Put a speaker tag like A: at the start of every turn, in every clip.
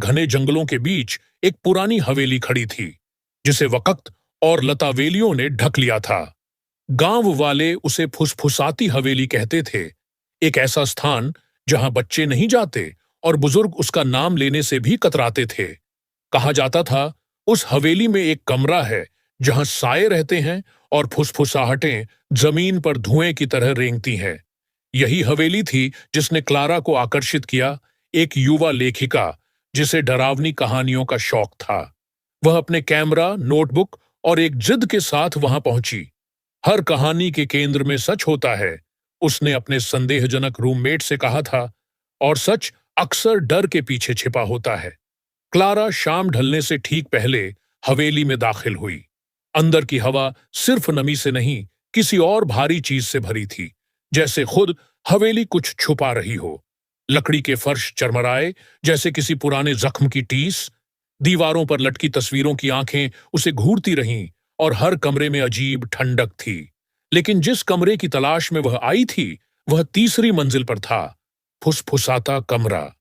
A: घने जंगलों के बीच एक पुरानी हवेली खड़ी थी, जिसे वक़्त और लतावेलियों ने ढक लिया था। गांव वाले उसे फुसफुसाती हवेली कहते थे, एक ऐसा स्थान जहां बच्चे नहीं जाते और बुजुर्ग उसका नाम लेने से भी कतराते थे। कहा जाता था, उस हवेली में एक कमरा है जहां साए रहते हैं और फुसफुसाहटें जमीन पर धुएं की तरह रेंगती हैं। यही हवेली थी जिसने क्लारा को आकर्षित किया, एक युवा लेखिका जिसे डरावनी कहानियों का शौक था। वह अपने कैमरा, नोटबुक और एक जिद के साथ वहां पहुंची। हर कहानी के केंद्र में सच होता है, उसने अपने संदेहजनक रूममेट से कहा था, और सच अक्सर डर के पीछे छिपा होता है। क्लारा शाम ढलने से ठीक पहले हवेली में दाखिल हुई। अंदर की हवा सिर्फ नमी से नहीं, किसी और भारी चीज से भरी थी, जैसे खुद हवेली कुछ छुपा रही हो। लकड़ी के फर्श चरमराए, जैसे किसी पुराने जख्म की टीस। दीवारों पर लटकी तस्वीरों की आंखें उसे घूरती रहीं, और हर कमरे में अजीब ठंडक थी। लेकिन जिस कमरे की तलाश में वह आई थी, वह तीसरी मंजिल पर था, फुसफुसाता कमरा।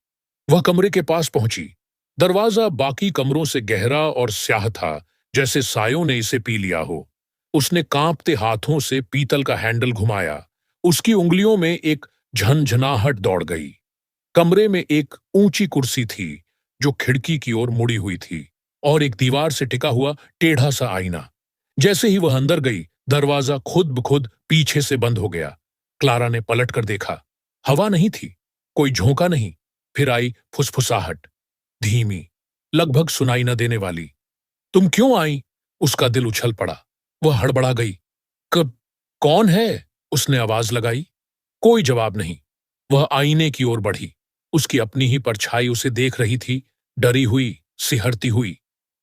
A: वह कमरे के पास पहुंची। दरवाजा बाकी कमरों से गहरा और स्याह था, जैसे सायों ने इसे पी लिया हो। उसने कांपते हाथों से पीतल का हैंडल घुमाया। उसकी उंगलियों में एक झनझनाहट दौड़ गई। कमरे में एक ऊंची कुर्सी थी, जो खिड़की की ओर मुड़ी हुई थी, और एक दीवार से टिका हुआ टेढ़ा सा आईना। जैसे ही वह अंदर गई, दरवाजा खुद ब खुद पीछे से बंद हो गया। क्लारा ने पलट कर देखा। हवा नहीं थी, कोई झोंका नहीं। फिर आई फुसफुसाहट, धीमी, लगभग सुनाई न देने वाली। तुम क्यों आई? उसका दिल उछल पड़ा। वह हड़बड़ा गई। कब? कौन है? उसने आवाज लगाई। कोई जवाब नहीं। वह आईने की ओर बढ़ी। उसकी अपनी ही परछाई उसे देख रही थी, डरी हुई, सिहरती हुई।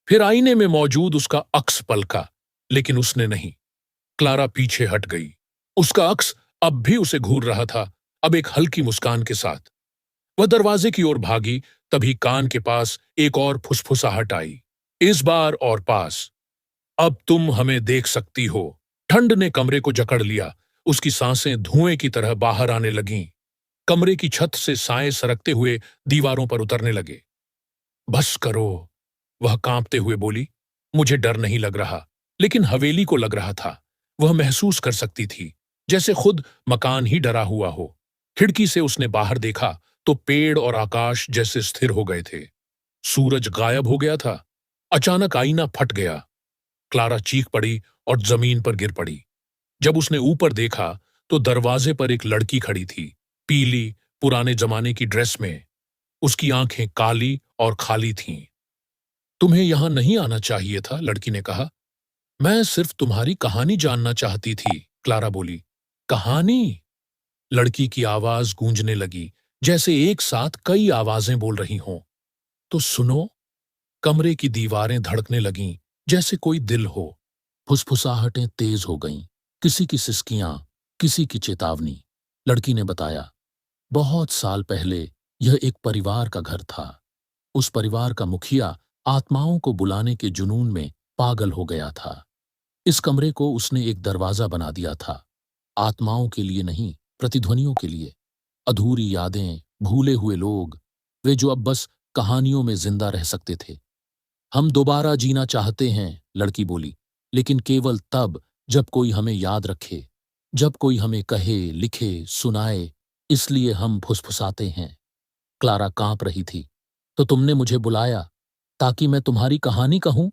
A: फिर आईने में मौजूद उसका अक्स पलका, लेकिन उसने नहीं। क्लारा पीछे हट गई। उसका अक्स अब भी उसे घूर रहा था, अब एक हल्की मुस्कान के साथ। वह दरवाजे की ओर भागी, तभी कान के पास एक और फुसफुसाहट आई, इस बार और पास। अब तुम हमें देख सकती हो। ठंड ने कमरे को जकड़ लिया। उसकी सांसें धुएं की तरह बाहर आने लगीं। कमरे की छत से साए सरकते हुए दीवारों पर उतरने लगे। बस करो, वह कांपते हुए बोली। मुझे डर नहीं लग रहा, लेकिन हवेली को लग रहा था। वह महसूस कर सकती थी, जैसे खुद मकान ही डरा हुआ हो। खिड़की से उसने बाहर देखा तो पेड़ और आकाश जैसे स्थिर हो गए थे। सूरज गायब हो गया था। अचानक आईना फट गया। क्लारा चीख पड़ी और जमीन पर गिर पड़ी। जब उसने ऊपर देखा तो दरवाजे पर एक लड़की खड़ी थी, पीली, पुराने जमाने की ड्रेस में। उसकी आंखें काली और खाली थीं। तुम्हें यहां नहीं आना चाहिए था, लड़की ने कहा। मैं सिर्फ तुम्हारी कहानी जानना चाहती थी, क्लारा बोली। कहानी? लड़की की आवाज गूंजने लगी, जैसे एक साथ कई आवाजें बोल रही हों। तो सुनो। कमरे की दीवारें धड़कने लगीं, जैसे कोई दिल हो। फुसफुसाहटें तेज हो गईं, किसी की सिसकियां, किसी की चेतावनी। लड़की ने बताया, बहुत साल पहले यह एक परिवार का घर था। उस परिवार का मुखिया आत्माओं को बुलाने के जुनून में पागल हो गया था। इस कमरे को उसने एक दरवाजा बना दिया था, आत्माओं के लिए नहीं, प्रतिध्वनियों के लिए। अधूरी यादें, भूले हुए लोग, वे जो अब बस कहानियों में जिंदा रह सकते थे। हम दोबारा जीना चाहते हैं, लड़की बोली, लेकिन केवल तब जब कोई हमें याद रखे, जब कोई हमें कहे, लिखे, सुनाए। इसलिए हम फुसफुसाते हैं। क्लारा कांप रही थी। तो तुमने मुझे बुलाया ताकि मैं तुम्हारी कहानी कहूं?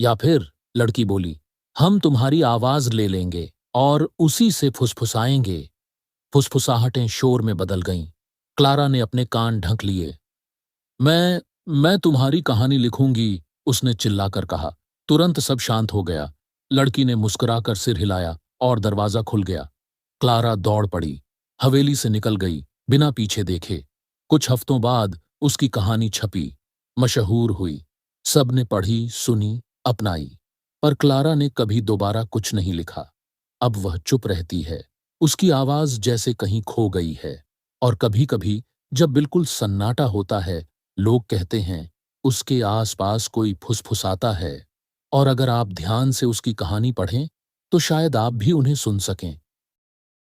A: या फिर, लड़की बोली, हम तुम्हारी आवाज ले लेंगे और उसी से फुसफुसाएंगे। फुसफुसाहटें शोर में बदल गईं। क्लारा ने अपने कान ढक लिए। मैं तुम्हारी कहानी लिखूंगी, उसने चिल्लाकर कहा। तुरंत सब शांत हो गया। लड़की ने मुस्कुराकर सिर हिलाया और दरवाजा खुल गया। क्लारा दौड़ पड़ी, हवेली से निकल गई, बिना पीछे देखे। कुछ हफ्तों बाद उसकी कहानी छपी, मशहूर हुई। सबने पढ़ी, सुनी, अपनाई। पर क्लारा ने कभी दोबारा कुछ नहीं लिखा। अब वह चुप रहती है। उसकी आवाज जैसे कहीं खो गई है। और कभी-कभी जब बिल्कुल सन्नाटा होता है, लोग कहते हैं, उसके आसपास कोई फुसफुसाता है। और अगर आप ध्यान से उसकी कहानी पढ़ें, तो शायद आप भी उन्हें सुन सकें।